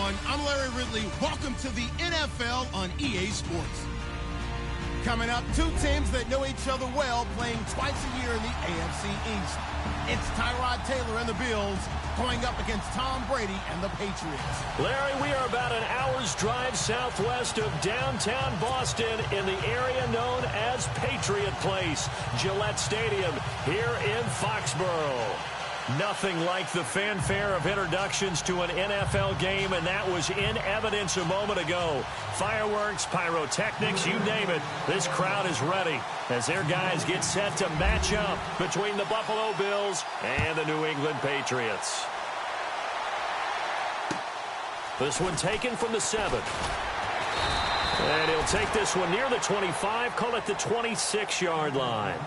everyone. I'm Larry Ridley. Welcome to the NFL on EA Sports. Coming up, two teams that know each other well playing twice a year in the AFC East. It's Tyrod Taylor and the Bills going up against Tom Brady and the Patriots. Larry, we are about an hour's drive southwest of downtown Boston in the area known as Patriot Place, Gillette Stadium, here in Foxborough. Nothing like the fanfare of introductions to an NFL game, and that was in evidence a moment ago. Fireworks, pyrotechnics, you name it. This crowd is ready as their guys get set to match up between the Buffalo Bills and the New England Patriots. This one taken from the 7. And he'll take this one near the 25, call it the 26-yard line.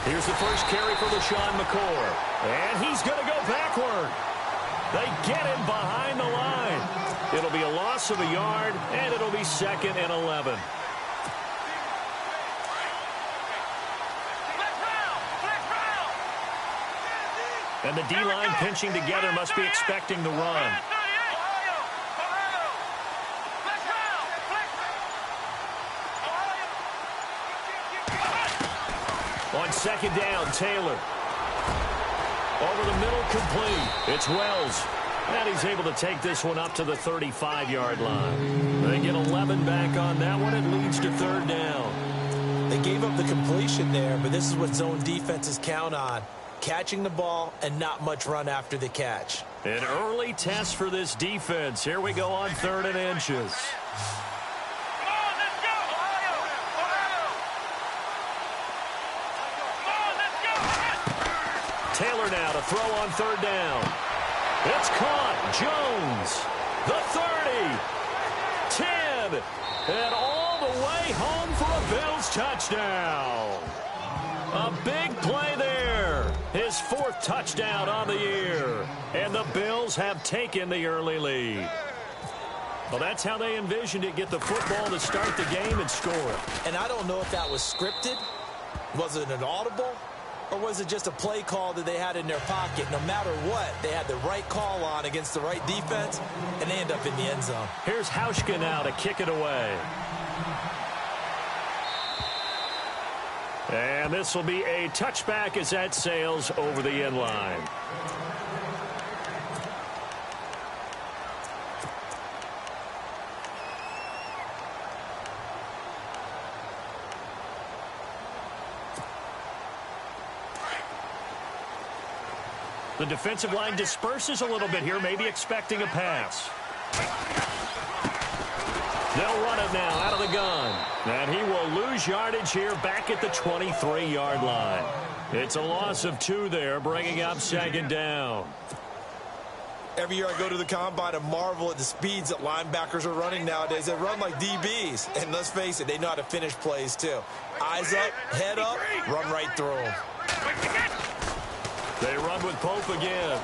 Here's the first carry for LaShawn McCoy. And he's going to go backward. They get him behind the line. It'll be a loss of a yard, and it'll be 2nd and 11. And the D-line pinching together must be expecting the run. On 2nd down, Taylor. Over the middle, complete. It's Wells. And he's able to take this one up to the 35-yard line. They get 11 back on that one. It leads to 3rd down. They gave up the completion there, but this is what zone defenses count on. Catching the ball and not much run after the catch. An early test for this defense. Here we go on 3rd and inches. Taylor now to throw on 3rd down. It's caught. Jones. The 30. 10. And all the way home for a Bills touchdown. A big play there. His 4th touchdown on the year. And the Bills have taken the early lead. Well, that's how they envisioned it. Get the football to start the game and score. And I don't know if that was scripted. Was it an audible? Or was it just a play call that they had in their pocket? No matter what, they had the right call on against the right defense, and they end up in the end zone. Here's Hauschka now to kick it away. And this will be a touchback as that sails over the end line. The defensive line disperses a little bit here, maybe expecting a pass. They'll run it now out of the gun. And he will lose yardage here back at the 23-yard line. It's a loss of 2 there, bringing up 2nd down. Every year I go to the combine and marvel at the speeds that linebackers are running nowadays. They run like DBs. And let's face it, they know how to finish plays too. Eyes up, head up, run right through them. They run with Pope again.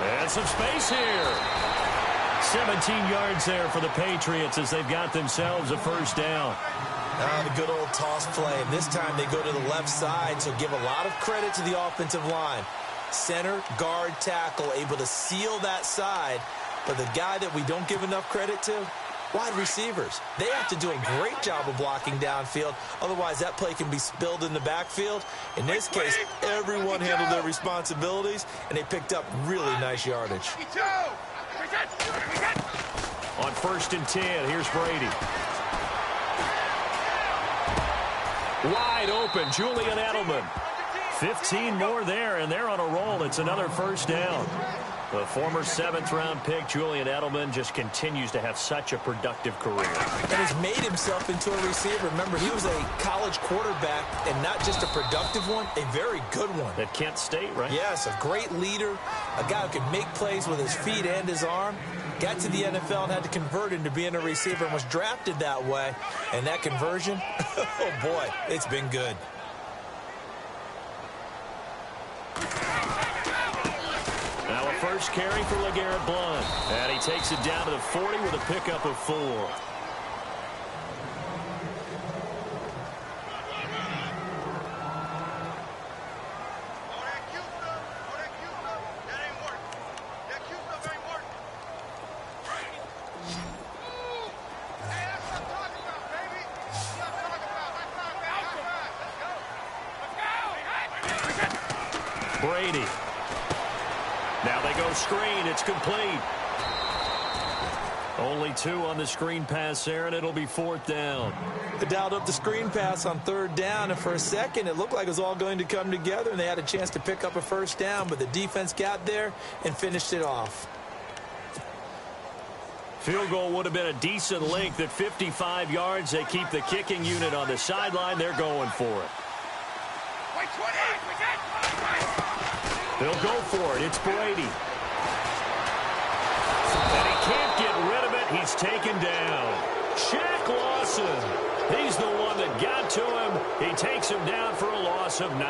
And some space here. 17 yards there for the Patriots as they've got themselves a 1st down. The good old toss play. And this time they go to the left side, so give a lot of credit to the offensive line. Center, guard, tackle, able to seal that side. But the guy that we don't give enough credit to, wide receivers. They have to do a great job of blocking downfield. Otherwise, that play can be spilled in the backfield. In this case, everyone handled their responsibilities, and they picked up really nice yardage. On 1st and 10, here's Brady. Wide open, Julian Edelman. 15 more there, and they're on a roll. It's another 1st down. The former 7th-round pick, Julian Edelman, just continues to have such a productive career. And has made himself into a receiver. Remember, he was a college quarterback, and not just a productive one, a very good one. At Kent State, right? Yes, a great leader, a guy who can make plays with his feet and his arm. got to the NFL and had to convert into being a receiver and was drafted that way. And that conversion, oh boy, it's been good. Now a first carry for LeGarrette Blount. And he takes it down to the 40 with a pickup of 4. Brady. Now they go screen. It's complete. Only 2 on the screen pass there, and it'll be 4th down. They dialed up the screen pass on 3rd down, and for a second it looked like it was all going to come together, and they had a chance to pick up a first down, but the defense got there and finished it off. Field goal would have been a decent length at 55 yards. They keep the kicking unit on the sideline. They're going for it. They'll go for it. It's Brady. And he can't get rid of it. He's taken down. Shaq Lawson. He's the one that got to him. He takes him down for a loss of 9.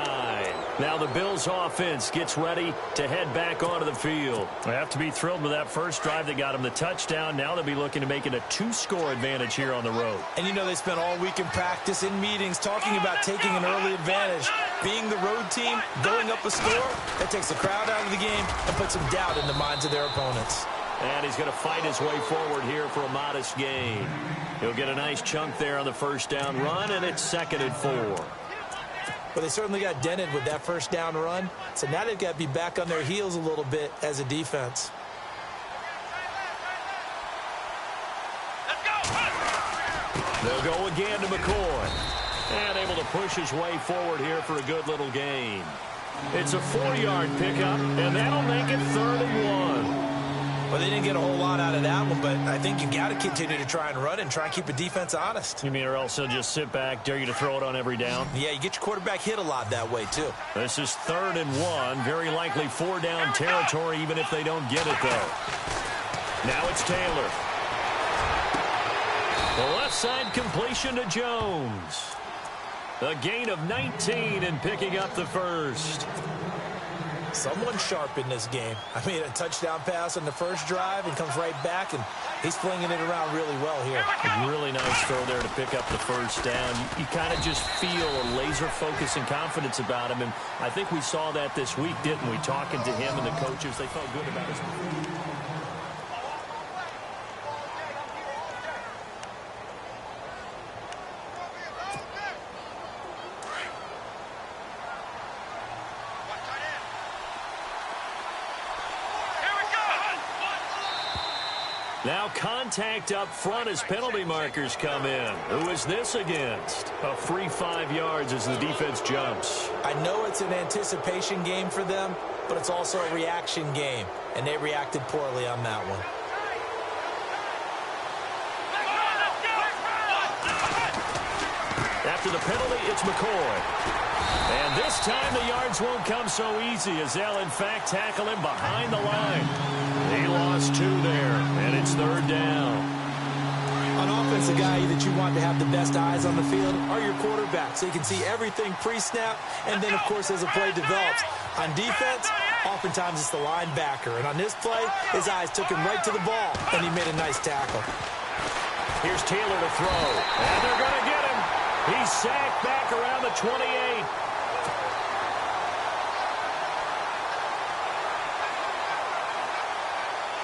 Now the Bills offense gets ready to head back onto the field. They have to be thrilled with that first drive that got them the touchdown. Now they'll be looking to make it a 2-score advantage here on the road. And you know they spent all week in practice, in meetings, talking about taking an early advantage. Being the road team, going up a score, that takes the crowd out of the game and puts some doubt in the minds of their opponents. And he's going to fight his way forward here for a modest gain. He'll get a nice chunk there on the first down run, and it's 2nd and 4. But they certainly got dented with that first down run, so now they've got to be back on their heels a little bit as a defense. They'll go again to McCoy. And able to push his way forward here for a good little gain. It's a 4-yard pickup, and that'll make it 3rd and 1. Well, they didn't get a whole lot out of that one, but I think you've got to continue to try and run and try and keep the defense honest. You mean or else they'll just sit back, dare you to throw it on every down? Yeah, you get your quarterback hit a lot that way, too. This is 3rd and 1. Very likely 4-down territory, even if they don't get it, though. Now it's Taylor. The left side completion to Jones. A gain of 19 and picking up the first. Someone sharp in this game. I mean, a touchdown pass on the first drive and comes right back, and he's flinging it around really well here. A really nice throw there to pick up the first down. You kind of just feel a laser focus and confidence about him, and I think we saw that this week, didn't we? Talking to him and the coaches, they felt good about his performance. Now contact up front as penalty markers come in. Who is this against? A free 5 yards as the defense jumps. I know it's an anticipation game for them, but it's also a reaction game, and they reacted poorly on that one. After the penalty, it's McCoy. And this time the yards won't come so easy as they'll, in fact, tackle him behind the line. He lost 2 there, and it's 3rd down. On offense, the guy that you want to have the best eyes on the field are your quarterbacks, so you can see everything pre-snap, and then, of course, as the play develops. On defense, oftentimes it's the linebacker, and on this play, his eyes took him right to the ball, and he made a nice tackle. Here's Taylor to throw, and they're going to get him. He's sacked back around the 28.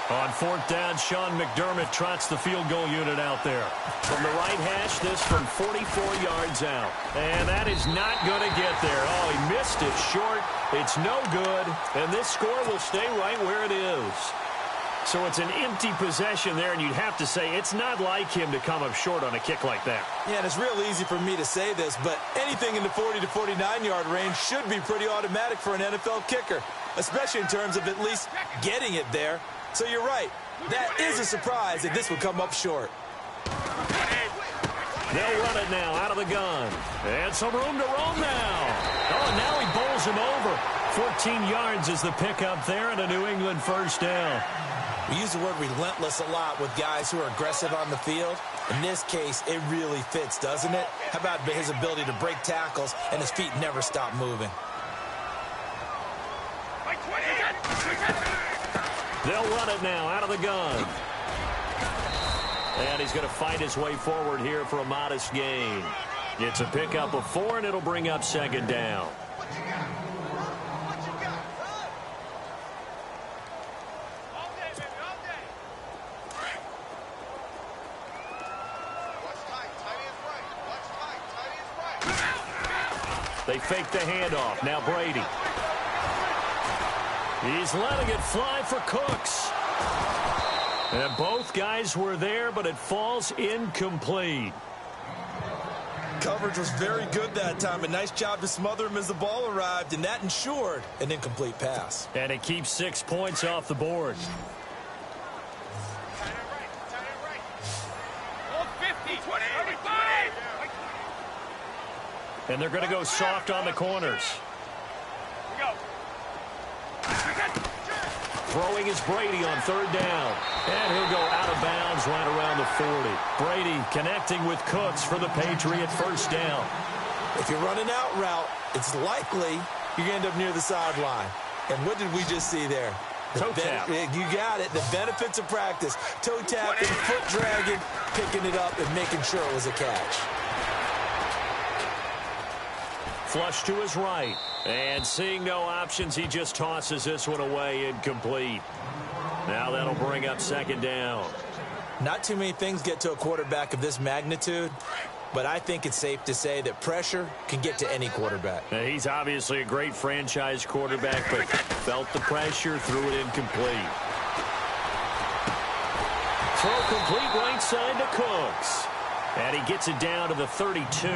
On 4th down, Sean McDermott trots the field goal unit out there. From the right hash, this from 44 yards out. And that is not going to get there. Oh, he missed it short. It's no good. And this score will stay right where it is. So it's an empty possession there, and you'd have to say it's not like him to come up short on a kick like that. Yeah, and it's real easy for me to say this, but anything in the 40 to 49-yard range should be pretty automatic for an NFL kicker, especially in terms of at least getting it there. So you're right. That is a surprise if this would come up short. They'll run it now out of the gun. And some room to roam now. Oh, and now he bowls him over. 14 yards is the pickup there and a New England first down. We use the word relentless a lot with guys who are aggressive on the field. In this case, it really fits, doesn't it? How about his ability to break tackles and his feet never stop moving? They'll run it now out of the gun. And he's going to fight his way forward here for a modest gain. It's a pickup of 4, and it'll bring up second down. They fake the handoff. Now Brady. He's letting it fly for Cooks. And both guys were there, but it falls incomplete. Coverage was very good that time. A nice job to smother him as the ball arrived, and that ensured an incomplete pass. And it keeps 6 points off the board. And they're going to go soft on the corners. Throwing is Brady on third down. And he'll go out of bounds right around the 40. Brady connecting with Cooks for the Patriot first down. If you're running out route, it's likely you're going to end up near the sideline. And what did we just see there? Toe tap. You got it. The benefits of practice. Toe tapping, foot dragging, picking it up, and making sure it was a catch. Flush to his right. And seeing no options, he just tosses this one away, incomplete. Now that'll bring up second down. Not too many things get to a quarterback of this magnitude, but I think it's safe to say that pressure can get to any quarterback. Now, he's obviously a great franchise quarterback, but felt the pressure, threw it incomplete. Throw complete right side to Cooks. And he gets it down to the 32.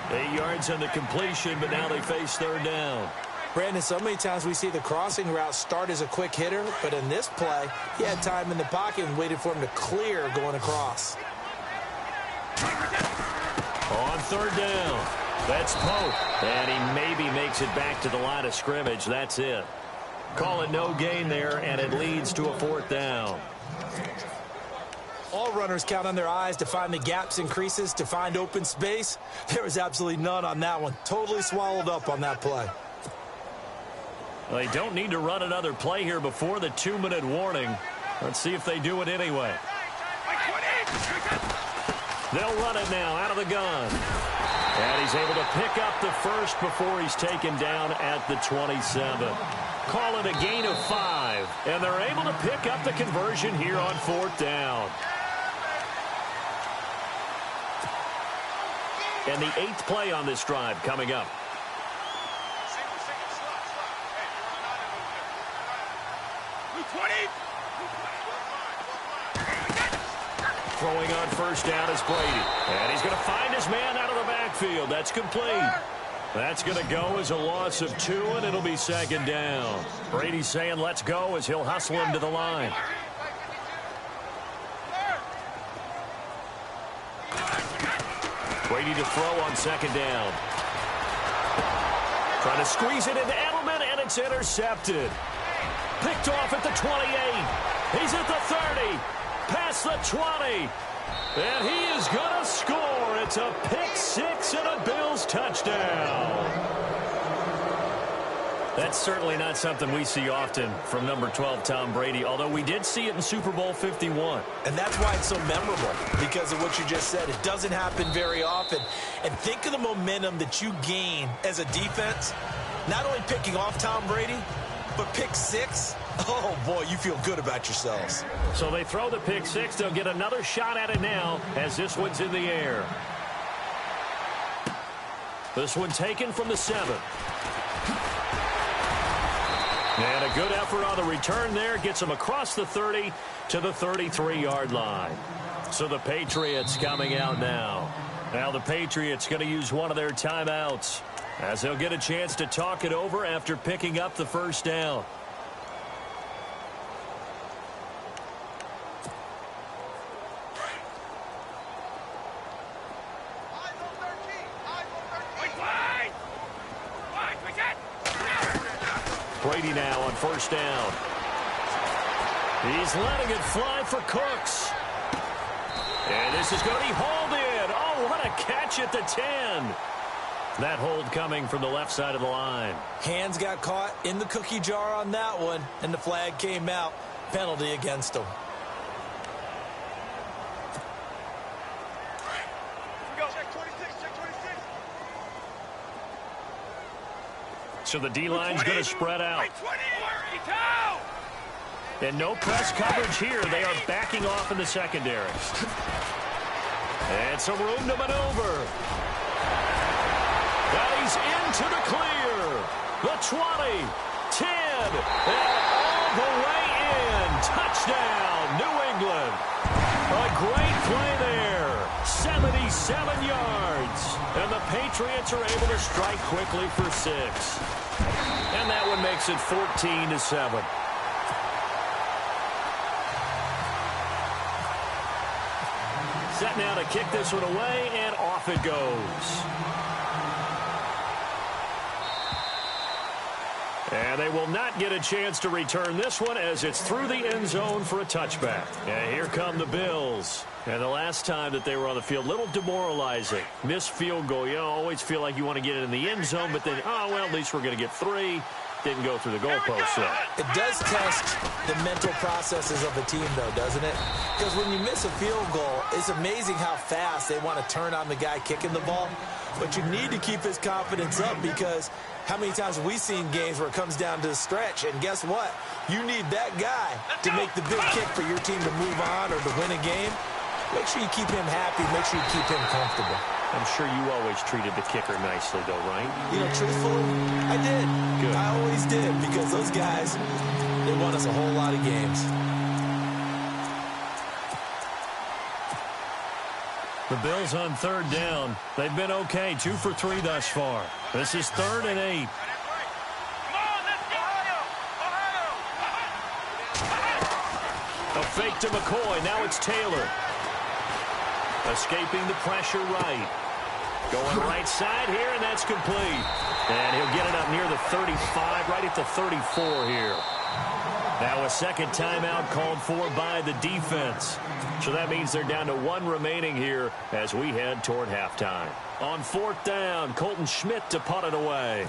8 yards on the completion, but now they face third down. Brandon, so many times we see the crossing route start as a quick hitter, but in this play, he had time in the pocket and waited for him to clear going across. On third down, that's Pope. And he maybe makes it back to the line of scrimmage. That's it. Call it no gain there, and it leads to a fourth down. All runners count on their eyes to find the gaps and creases, to find open space. There was absolutely none on that one. Totally swallowed up on that play. Well, they don't need to run another play here before the 2-minute warning. Let's see if they do it anyway. They'll run it now out of the gun. And he's able to pick up the first before he's taken down at the 27. Call it a gain of 5. And they're able to pick up the conversion here on fourth down. And the 8th play on this drive coming up. Throwing on first down is Brady. And he's going to find his man out of the backfield. That's complete. That's going to go as a loss of 2, and it'll be second down. Brady's saying let's go as he'll hustle him to the line. Brady to throw on second down. Trying to squeeze it into Edelman, and it's intercepted. Picked off at the 28. He's at the 30. Past the 20. And he is going to score. It's a pick-6 and a Bills touchdown. That's certainly not something we see often from number 12, Tom Brady, although we did see it in Super Bowl 51. And that's why it's so memorable, because of what you just said. It doesn't happen very often. And think of the momentum that you gain as a defense, not only picking off Tom Brady, but pick 6. Oh, boy, you feel good about yourselves. So they throw the pick 6. They'll get another shot at it now as this one's in the air. This one taken from the 7. And a good effort on the return there. Gets him across the 30 to the 33-yard line. So the Patriots coming out now. Now the Patriots going to use one of their timeouts as they'll get a chance to talk it over after picking up the first down. Brady now on first down. He's letting it fly for Cooks. And this is going to be hauled in. Oh, what a catch at the 10. That hold coming from the left side of the line. Hands got caught in the cookie jar on that one, and the flag came out. Penalty against him. So the D-line's going to spread out. And no press coverage here. They are backing off in the secondary. And some room to maneuver. And he's into the clear. The 20, 10, and all the way in. Touchdown, New England. A great play there. 77 yards. And the Patriots are able to strike quickly for 6. And that one makes it 14-7. Set now to kick this one away, and off it goes. And they will not get a chance to return this one as it's through the end zone for a touchback. And here come the Bills. And the last time that they were on the field, a little demoralizing. Missed field goal. You always feel like you want to get it in the end zone, but then, oh, well, at least we're going to get 3. Didn't go through the goalpost yet. It does test the mental processes of a team, though, doesn't it? Because when you miss a field goal, it's amazing how fast they want to turn on the guy kicking the ball. But you need to keep his confidence up, because how many times have we seen games where it comes down to the stretch, and guess what? You need that guy to make the big kick for your team to move on or to win a game. Make sure you keep him happy. Make sure you keep him comfortable. I'm sure you always treated the kicker nicely, though, right? You know, truthfully, I did. Good. I always did, because those guys, they won us a whole lot of games. The Bills on 3rd down. They've been okay, 2 for 3 thus far. This is 3rd and 8. A fake to McCoy. Now it's Taylor. Escaping the pressure right. Going right side here, and that's complete. And he'll get it up near the 35, right at the 34 here. Now a second timeout called for by the defense. So that means they're down to 1 remaining here as we head toward halftime. On 4th down, Colton Schmidt to punt it away.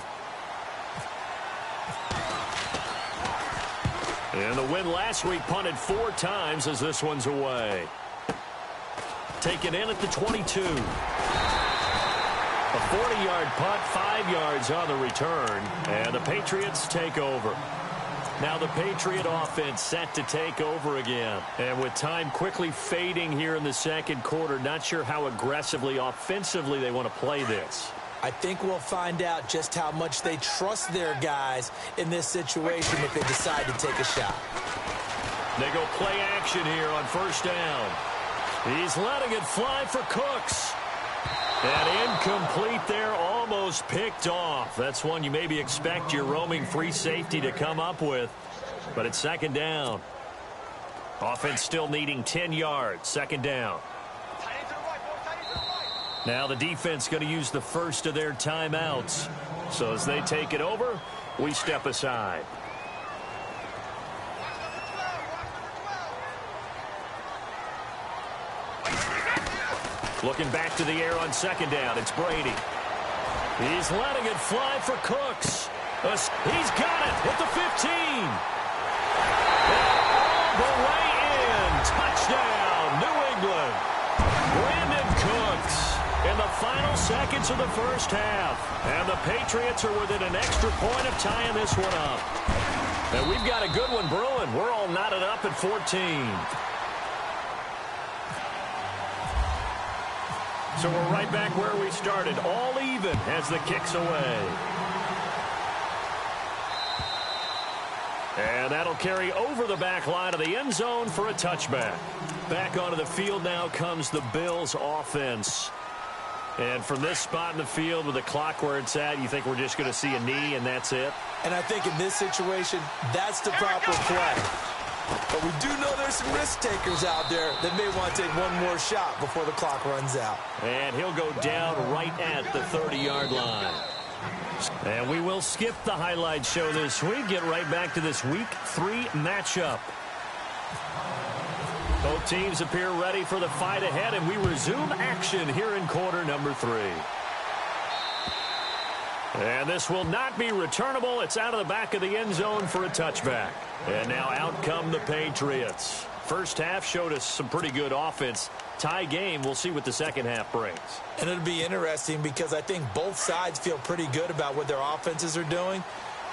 And the win last week punted 4 times as this one's away. Taken in at the 22. A 40-yard punt, 5 yards on the return, and the Patriots take over. Now the Patriot offense set to take over again. And with time quickly fading here in the second quarter, not sure how aggressively, offensively they want to play this. I think we'll find out just how much they trust their guys in this situation if they decide to take a shot. They go play action here on 1st down. He's letting it fly for Cooks. And incomplete there, almost picked off. That's one you maybe expect your roaming free safety to come up with. But it's 2nd down. Offense still needing 10 yards. 2nd down. Now the defense going to use the first of their timeouts. So as they take it over, we step aside. Looking back to the air on 2nd down. It's Brady. He's letting it fly for Cooks. He's got it at the 15. And all the way in. Touchdown, New England. Brandon Cooks in the final seconds of the first half. And the Patriots are within an extra point of tying this one up. And we've got a good one brewing. We're all knotted up at 14. So we're right back where we started, all even as the kick's away. And that'll carry over the back line of the end zone for a touchback. Back onto the field now comes the Bills offense. And from this spot in the field with the clock where it's at, you think we're just going to see a knee and that's it? And I think in this situation, that's the proper play. But we do know there's some risk takers out there that may want to take one more shot before the clock runs out. And he'll go down right at the 30-yard line. And we will skip the highlight show this week. Get right back to this Week 3 matchup. Both teams appear ready for the fight ahead, and we resume action here in quarter number 3. And this will not be returnable. It's out of the back of the end zone for a touchback. And now out come the Patriots. First half showed us some pretty good offense. Tie game. We'll see what the second half brings. And it'll be interesting because I think both sides feel pretty good about what their offenses are doing.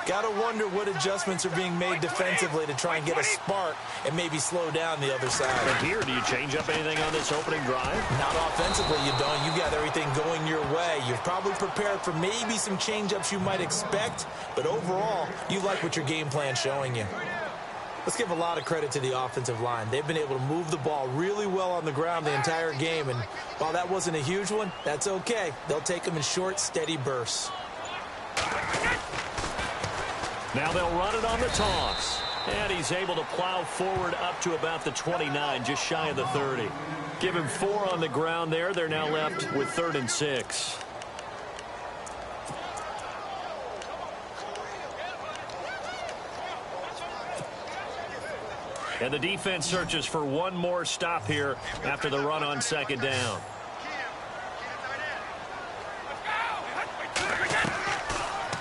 Got to wonder what adjustments are being made defensively to try and get a spark and maybe slow down the other side. And here, do you change up anything on this opening drive? Not offensively, you don't. You got everything going your way. You're probably prepared for maybe some change-ups you might expect, but overall, you like what your game plan's showing you. Let's give a lot of credit to the offensive line. They've been able to move the ball really well on the ground the entire game, and while that wasn't a huge one, that's okay. They'll take them in short, steady bursts. Now they'll run it on the toss. And he's able to plow forward up to about the 29, just shy of the 30. Give him 4 on the ground there. They're now left with 3rd and 6. And the defense searches for one more stop here after the run on 2nd down.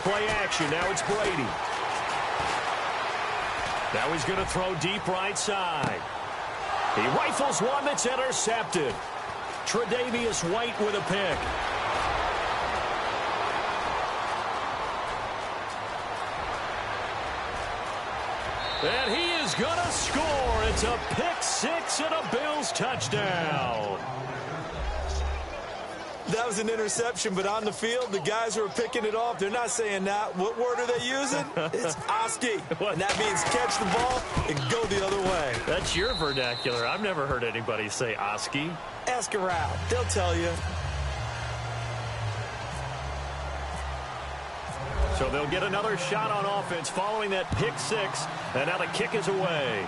Play action. Now it's Brady. Now he's going to throw deep right side. He rifles one that's intercepted. Tre'Davious White with a pick. And he is going to score. It's a pick 6 and a Bills touchdown. That was an interception, but on the field, the guys who are picking it off, they're not saying that. What word are they using? It's Oski. And that means catch the ball and go the other way. That's your vernacular. I've never heard anybody say Oski. Ask around. They'll tell you. So they'll get another shot on offense following that pick 6. And now the kick is away.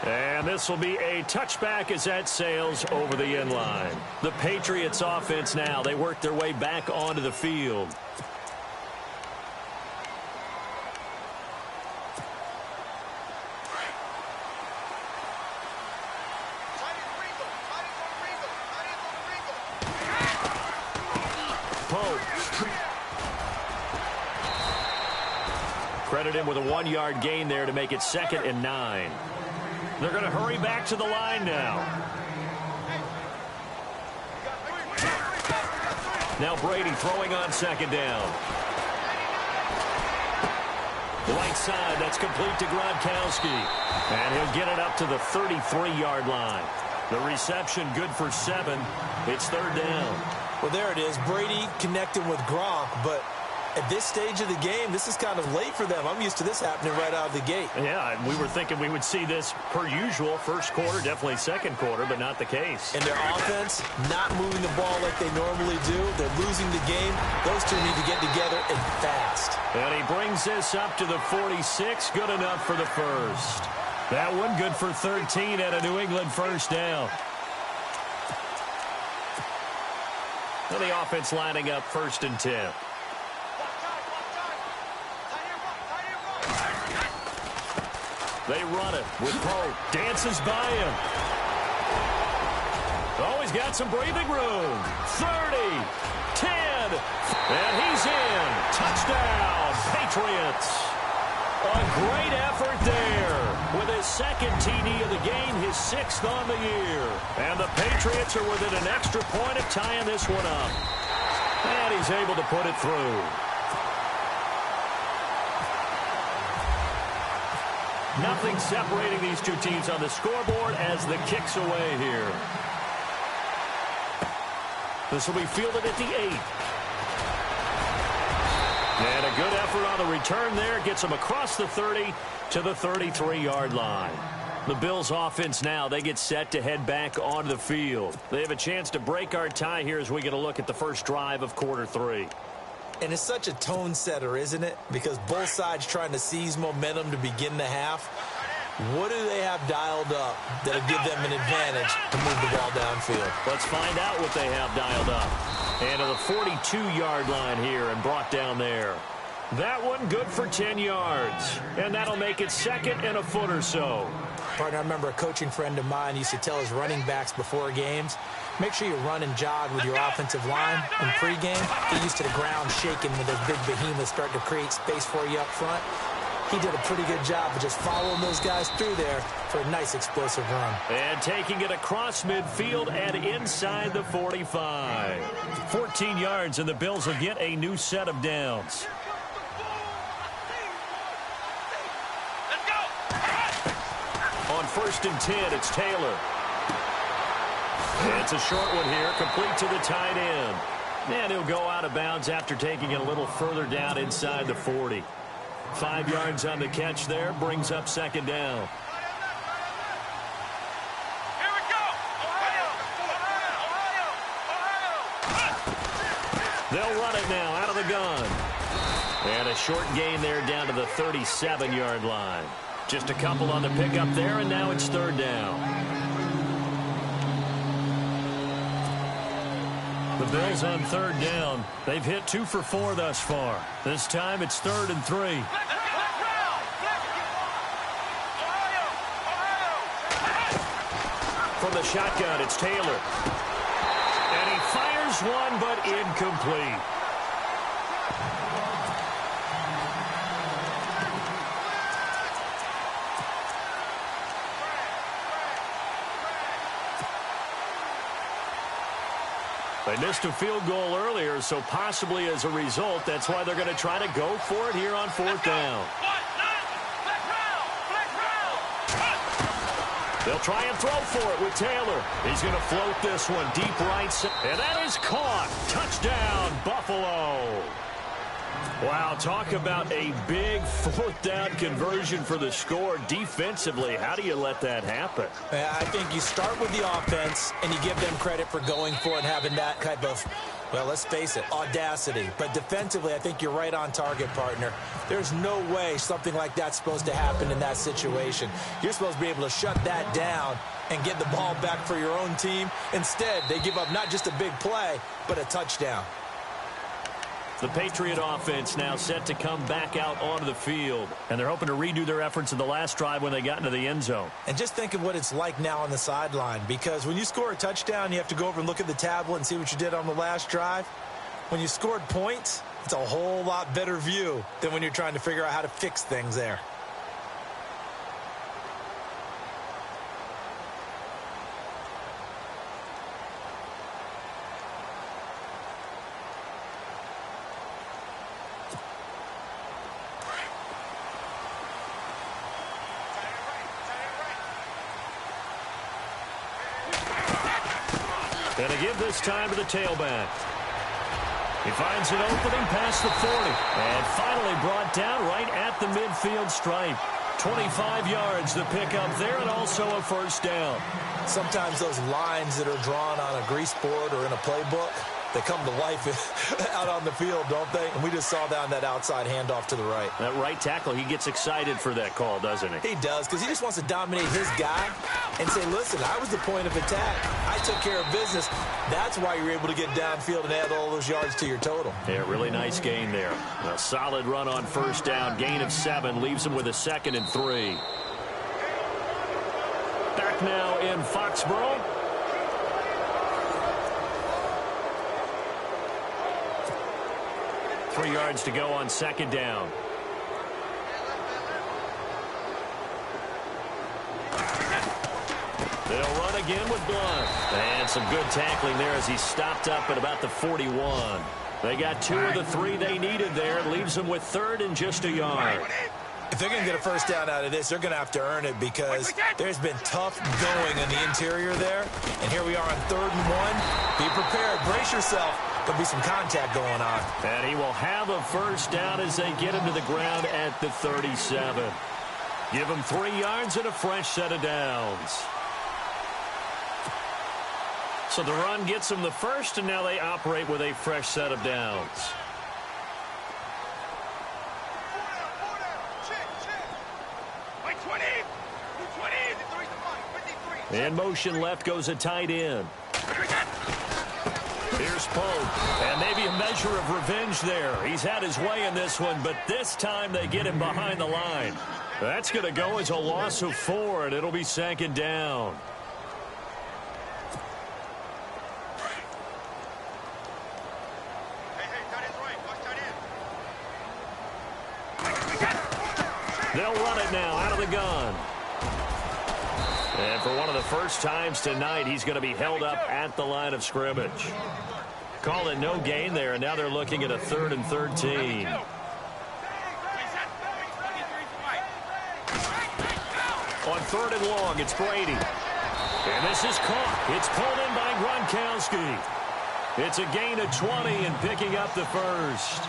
And this will be a touchback as that sails over the end line. The Patriots offense now, they work their way back onto the field. Pope. Credit him with a 1-yard gain there to make it 2nd and 9. They're going to hurry back to the line now. Now Brady throwing on 2nd down. Right side, that's complete to Gronkowski. And he'll get it up to the 33-yard line. The reception good for 7. It's 3rd down. Well, there it is. Brady connecting with Gronk, but at this stage of the game, this is kind of late for them. I'm used to this happening right out of the gate. Yeah, and we were thinking we would see this per usual. First quarter, definitely second quarter, but not the case. And their offense not moving the ball like they normally do. They're losing the game. Those two need to get together and fast. And he brings this up to the 46. Good enough for the first. That one good for 13 and a New England first down. And the offense lining up 1st and 10. They run it with Pope. Dances by him. Oh, he's got some breathing room. 30, 10, and he's in. Touchdown, Patriots. A great effort there. With his 2nd TD of the game, his 6th on the year. And the Patriots are within an extra point of tying this one up. And he's able to put it through. Nothing separating these two teams on the scoreboard as the kick's away here. This will be fielded at the 8. And a good effort on the return there. Gets them across the 30 to the 33-yard line. The Bills offense now, they get set to head back onto the field. They have a chance to break our tie here as we get a look at the first drive of quarter 3. And it's such a tone setter, isn't it? Because both sides trying to seize momentum to begin the half. What do they have dialed up that'll give them an advantage to move the ball downfield? Let's find out what they have dialed up. And to the 42-yard line here and brought down there. That one good for 10 yards. And that'll make it 2nd and a foot or so. Partner, I remember a coaching friend of mine used to tell his running backs before games, make sure you run and jog with your offensive line in pregame. Get used to the ground shaking when those big behemoths start to create space for you up front. He did a pretty good job of just following those guys through there for a nice explosive run. And taking it across midfield and inside the 45. 14 yards, and the Bills will get a new set of downs. On 1st and 10, it's Taylor. It's a short one here, complete to the tight end. And he'll go out of bounds after taking it a little further down inside the 40. 5 yards on the catch there, brings up 2nd down. Here we go! They'll run it now out of the gun. And a short gain there down to the 37-yard line. Just a couple on the pickup there, and now it's 3rd down. The Bills on 3rd down. They've hit 2 for 4 thus far. This time it's 3rd and 3. From the shotgun, it's Taylor. And he fires one, but incomplete. They missed a field goal earlier, so possibly as a result, that's why they're going to try to go for it here on 4th down. They'll try and throw for it with Taylor. He's going to float this one deep right side. And that is caught. Touchdown, Buffalo. Wow, talk about a big 4th down conversion for the score. Defensively, how do you let that happen? I think you start with the offense, and you give them credit for going for it, having that type of, well, let's face it, audacity. But defensively, I think you're right on target, partner. There's no way something like that's supposed to happen in that situation. You're supposed to be able to shut that down and get the ball back for your own team. Instead, they give up not just a big play, but a touchdown. The Patriot offense now set to come back out onto the field. And they're hoping to redo their efforts in the last drive when they got into the end zone. And just think of what it's like now on the sideline. Because when you score a touchdown, you have to go over and look at the tablet and see what you did on the last drive. When you scored points, it's a whole lot better view than when you're trying to figure out how to fix things there. And a give this time to the tailback. He finds an opening past the 40. And finally brought down right at the midfield stripe. 25 yards the pickup there, and also a 1st down. Sometimes those lines that are drawn on a grease board or in a playbook, they come to life out on the field, don't they? And we just saw down that outside handoff to the right. That right tackle, he gets excited for that call, doesn't he? He does, because he just wants to dominate his guy and say, listen, I was the point of attack. I took care of business. That's why you're able to get downfield and add all those yards to your total. Yeah, really nice gain there. A solid run on 1st down. Gain of 7 leaves him with a 2nd and 3. Back now in Foxborough. Three yards to go on 2nd down. They'll run again with Blunt. And some good tackling there as he stopped up at about the 41. They got 2 of the 3 they needed there. It leaves them with 3rd and just a yard. If they're going to get a 1st down out of this, they're going to have to earn it because there's been tough going in the interior there. And here we are on 3rd and 1. Be prepared. Brace yourself. There'll be some contact going on. And he will have a 1st down as they get him to the ground at the 37. Give him 3 yards and a fresh set of downs. So the run gets them the 1st, and now they operate with a fresh set of downs. In motion left goes a tight end. Here's Pope, and maybe a measure of revenge there. He's had his way in this one, but this time they get him behind the line. That's going to go as a loss of 4, and it'll be 2nd down. They'll run it now out of the gun. And for one of the first times tonight, he's going to be held up at the line of scrimmage. Call it no gain there, and now they're looking at a 3rd and 13. On 3rd and long, it's Brady. And this is caught. It's pulled in by Gronkowski. It's a gain of 20 and picking up the first.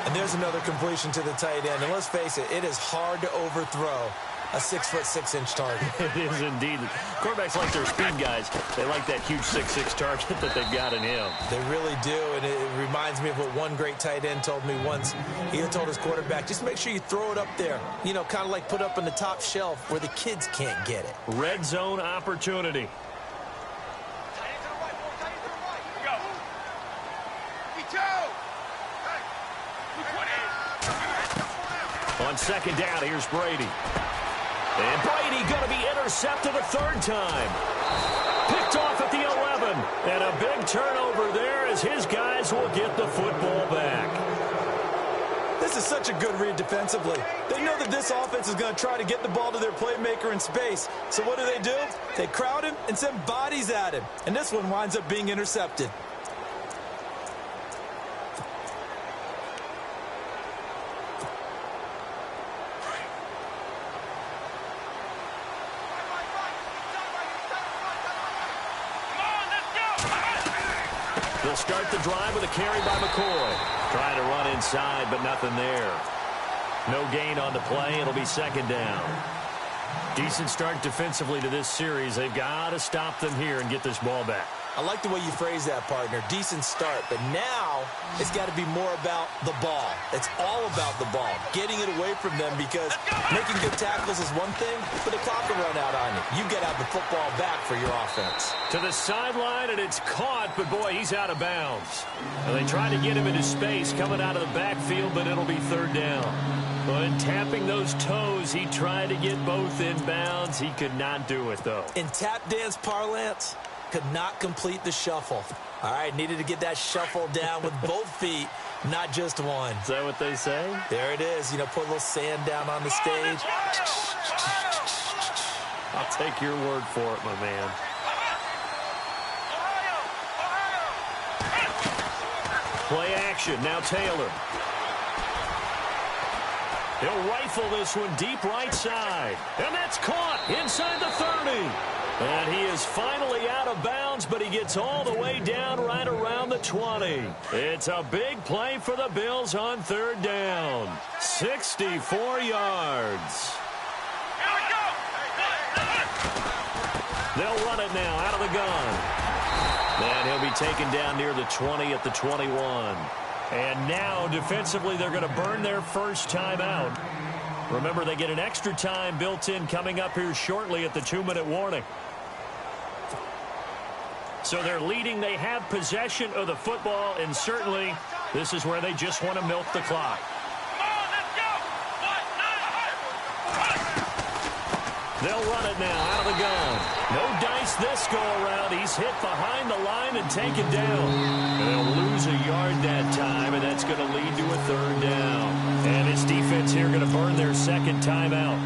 And there's another completion to the tight end. And let's face it, it is hard to overthrow a 6'6" target. It is indeed. Quarterbacks like their speed guys. They like that huge 6'6" target that they've got in him. They really do, and it reminds me of what one great tight end told me once. He told his quarterback, just make sure you throw it up there. You know, kind of like put up on the top shelf where the kids can't get it. Red zone opportunity. On 2nd down, here's Brady. And Brady going to be intercepted a 3rd time. Picked off at the 11. And a big turnover there as his guys will get the football back. This is such a good read defensively. They know that this offense is going to try to get the ball to their playmaker in space. So what do? They crowd him and send bodies at him. And this one winds up being intercepted. They'll start the drive with a carry by McCoy. Trying to run inside, but nothing there. No gain on the play. It'll be 2nd down. Decent start defensively to this series. They've got to stop them here and get this ball back. I like the way you phrase that, partner. Decent start, but now it's got to be more about the ball. It's all about the ball, getting it away from them, because making good tackles is one thing, but the clock will run out on you. You've got to have the football back for your offense. To the sideline, and it's caught, but boy, he's out of bounds. And they try to get him into space coming out of the backfield, but it'll be 3rd down. But tapping those toes, he tried to get both in bounds. He could not do it, though. In tap dance parlance, could not complete the shuffle. All right, needed to get that shuffle down with both feet, not just one. Is that what they say? There it is. You know, put a little sand down on the stage. I'll take your word for it, my man. Play action. Now Taylor. He'll rifle this one deep right side. And that's caught inside the 30. And he is finally out of bounds, but he gets all the way down right around the 20. It's a big play for the Bills on 3rd down. 64 yards. They'll run it now out of the gun. And he'll be taken down near the 20 at the 21. And now, defensively, they're going to burn their first timeout. Remember, they get an extra time built in coming up here shortly at the 2-minute warning. So they're leading. They have possession of the football, and certainly this is where they just want to milk the clock. They'll run it now out of the gun. No dice this go-around. He's hit behind the line and taken down. And they'll lose a yard that time, and that's going to lead to a 3rd down. And his defense here going to burn their 2nd timeout.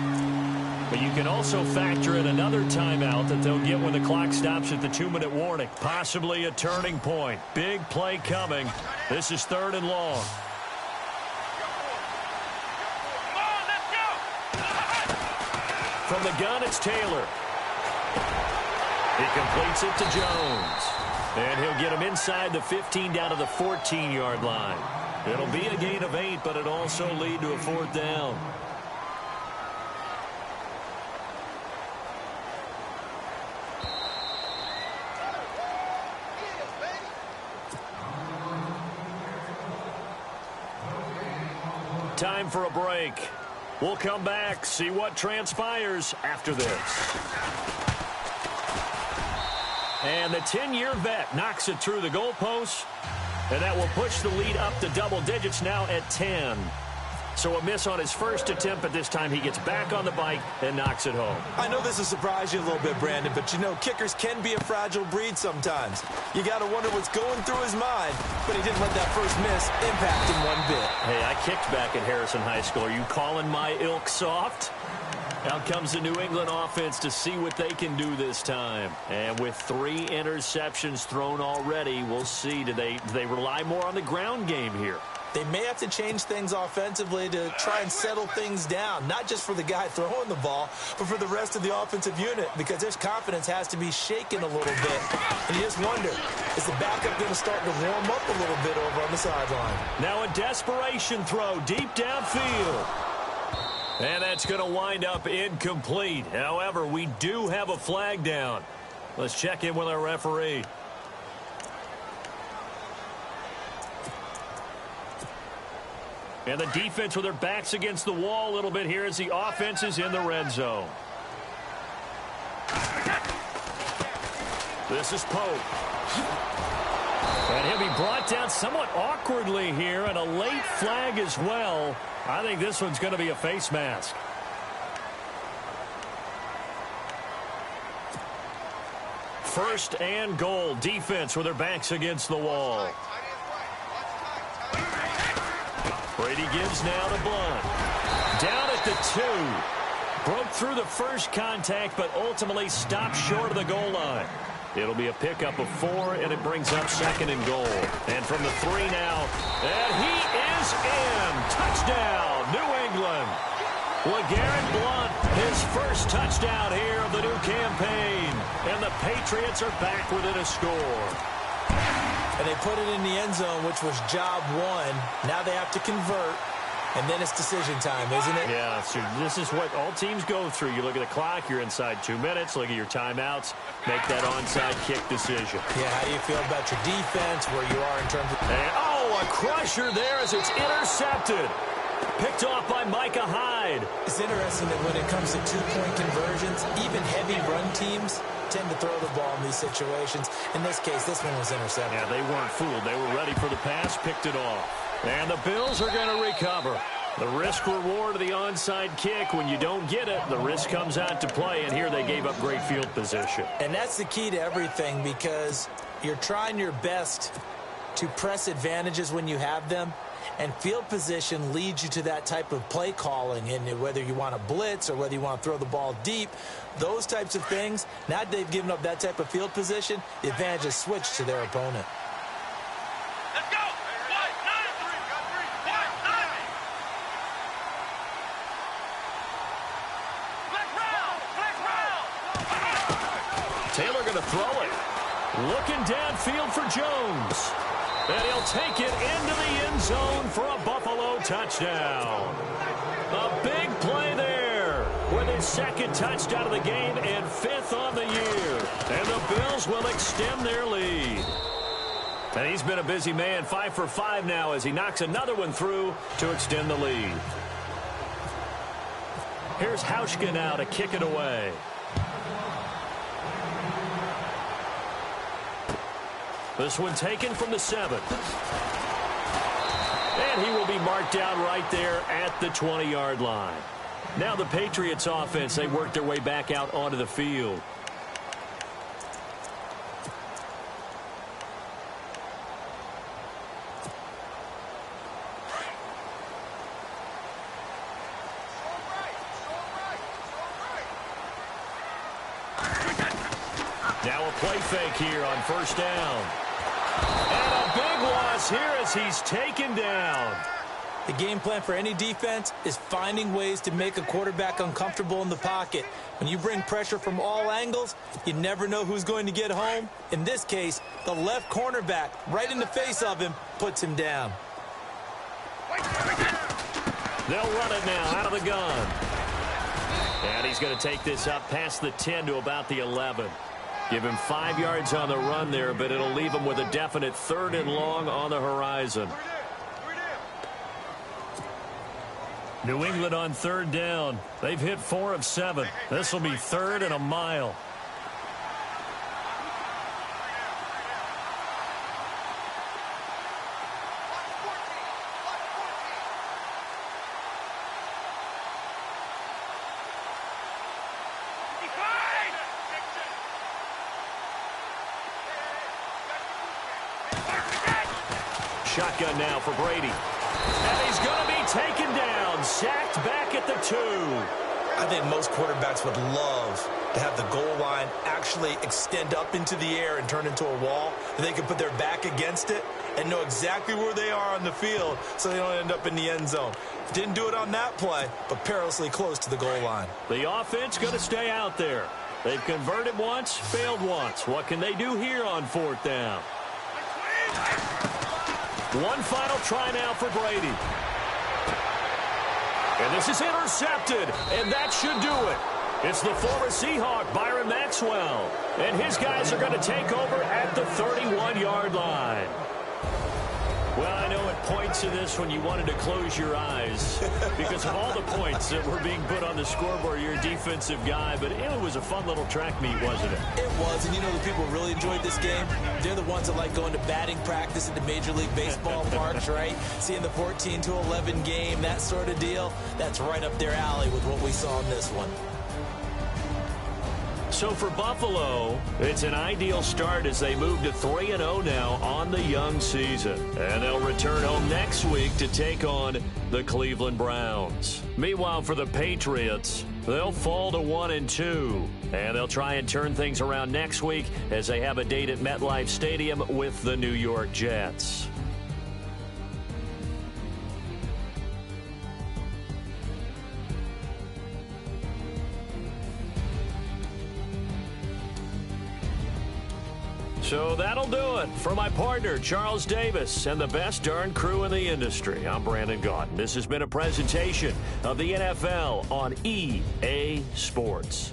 But you can also factor in another timeout that they'll get when the clock stops at the 2-minute warning. Possibly a turning point. Big play coming. This is 3rd and long. From the gun, it's Taylor. He completes it to Jones. And he'll get him inside the 15 down to the 14-yard line. It'll be a gain of 8, but it'll also lead to a 4th down. Time for a break. We'll come back, see what transpires after this. And the 10-year vet knocks it through the goalpost. And that will push the lead up to double digits now at 10. So a miss on his first attempt, but this time he gets back on the bike and knocks it home. I know this will surprise you a little bit, Brandon, but you know, kickers can be a fragile breed sometimes. You got to wonder what's going through his mind, but he didn't let that first miss impact him one bit. Hey, I kicked back at Harrison High School. Are you calling my ilk soft? Out comes the New England offense to see what they can do this time. And with 3 interceptions thrown already, we'll see. Do they rely more on the ground game here? They may have to change things offensively to try and settle things down, not just for the guy throwing the ball, but for the rest of the offensive unit, because their confidence has to be shaken a little bit. And you just wonder, is the backup going to start to warm up a little bit over on the sideline? Now a desperation throw deep downfield. And that's going to wind up incomplete. However, we do have a flag down. Let's check in with our referee. And the defense with their backs against the wall a little bit here as the offense is in the red zone. This is Pope. And he'll be brought down somewhat awkwardly here, and a late flag as well. I think this one's going to be a face mask. First and goal. Defense with their backs against the wall. Brady gives now to Blunt. Down at the 2. Broke through the first contact, but ultimately stopped short of the goal line. It'll be a pickup of 4, and it brings up 2nd and goal. And from the 3 now, and he is in. Touchdown, New England. LeGarrette Blunt, his first touchdown here of the new campaign. And the Patriots are back within a score. And they put it in the end zone, which was job 1. Now they have to convert, and then it's decision time, isn't it? Yeah, so this is what all teams go through. You look at the clock, you're inside 2 minutes, look at your timeouts, make that onside kick decision. Yeah, how do you feel about your defense, where you are in terms of... And, oh, a crusher there as it's intercepted. Picked off by Micah Hyde. It's interesting that when it comes to 2-point conversions, even heavy run teams tend to throw the ball in these situations. In this case, this one was intercepted. Yeah, they weren't fooled. They were ready for the pass, picked it off. And the Bills are going to recover. The risk-reward of the onside kick, when you don't get it, the risk comes out to play, and here they gave up great field position. And that's the key to everything, because you're trying your best to press advantages when you have them, and field position leads you to that type of play calling, and whether you want to blitz or whether you want to throw the ball deep, those types of things, now that they've given up that type of field position, the advantage is switched to their opponent. Let's go! Taylor going to throw it. Looking downfield for Jones. And he'll take it into the end zone for a Buffalo touchdown. A big play there with his 2nd touchdown of the game and 5th on the year. And the Bills will extend their lead. And he's been a busy man, 5 for 5 now as he knocks another one through to extend the lead. Here's Hauschka now to kick it away. This one taken from the 7. And he will be marked down right there at the 20-yard line. Now the Patriots offense, they work their way back out onto the field. Now a play fake here on first down. And a big loss here as he's taken down. The game plan for any defense is finding ways to make a quarterback uncomfortable in the pocket. When you bring pressure from all angles, you never know who's going to get home. In this case, the left cornerback, right in the face of him, puts him down. They'll run it now out of the gun. And he's going to take this up past the 10 to about the 11. Give him 5 yards on the run there, but it'll leave him with a definite 3rd and long on the horizon. New England on 3rd down. They've hit 4 of 7. This will be 3rd and a mile. shotgun now for Brady. And he's going to be taken down, sacked back at the 2. I think most quarterbacks would love to have the goal line actually extend up into the air and turn into a wall. They can put their back against it and know exactly where they are on the field so they don't end up in the end zone. Didn't do it on that play, but perilously close to the goal line. The offense going to stay out there. They've converted once, failed once. What can they do here on 4th down? One final try now for Brady. And this is intercepted, and that should do it. It's the former Seahawk, Byron Maxwell. And his guys are going to take over at the 31-yard line. Well, I know at points in this when you wanted to close your eyes because of all the points that were being put on the scoreboard. You're a defensive guy, but it was a fun little track meet, wasn't it? It was, and you know the people who really enjoyed this game? They're the ones that like going to batting practice at the Major League Baseball parks, right? Seeing the 14-11 game, that sort of deal. That's right up their alley with what we saw in this one. So for Buffalo, it's an ideal start as they move to 3-0 now on the young season. And they'll return home next week to take on the Cleveland Browns. Meanwhile, for the Patriots, they'll fall to 1-2. And they'll try and turn things around next week as they have a date at MetLife Stadium with the New York Jets. So that'll do it. For my partner, Charles Davis, and the best darn crew in the industry, I'm Brandon Gaudin. This has been a presentation of the NFL on EA Sports.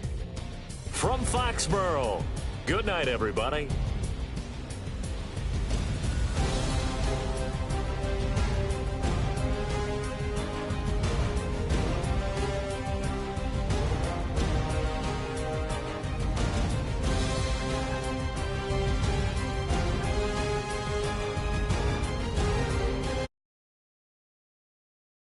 From Foxborough, good night, everybody.